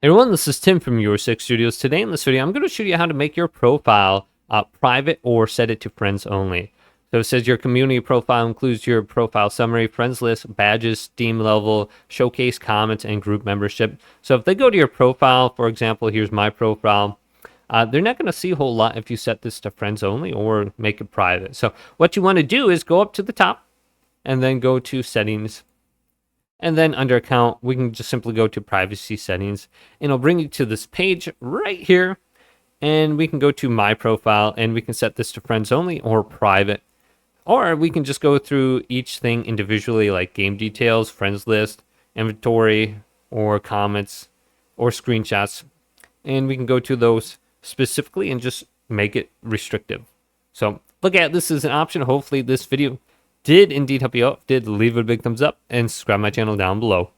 Hey everyone, this is Tim from Your Six Studios. Today in this video, I'm going to show you how to make your profile private or set it to friends only. So it says your community profile includes your profile summary, friends list, badges, Steam level, showcase, comments, and group membership. So if they go to your profile, for example, here's my profile, they're not going to see a whole lot if you set this to friends only or make it private. So what you want to do is go up to the top and then go to settings. And then under account, we can just simply go to privacy settings and it'll bring you to this page right here. And we can go to my profile and we can set this to friends only or private. Or we can just go through each thing individually, like game details, friends list, inventory, or comments, or screenshots. And we can go to those specifically and just make it restrictive. So look at this as an option. Hopefully this video did indeed help you out. Did leave a big thumbs up and subscribe my channel down below.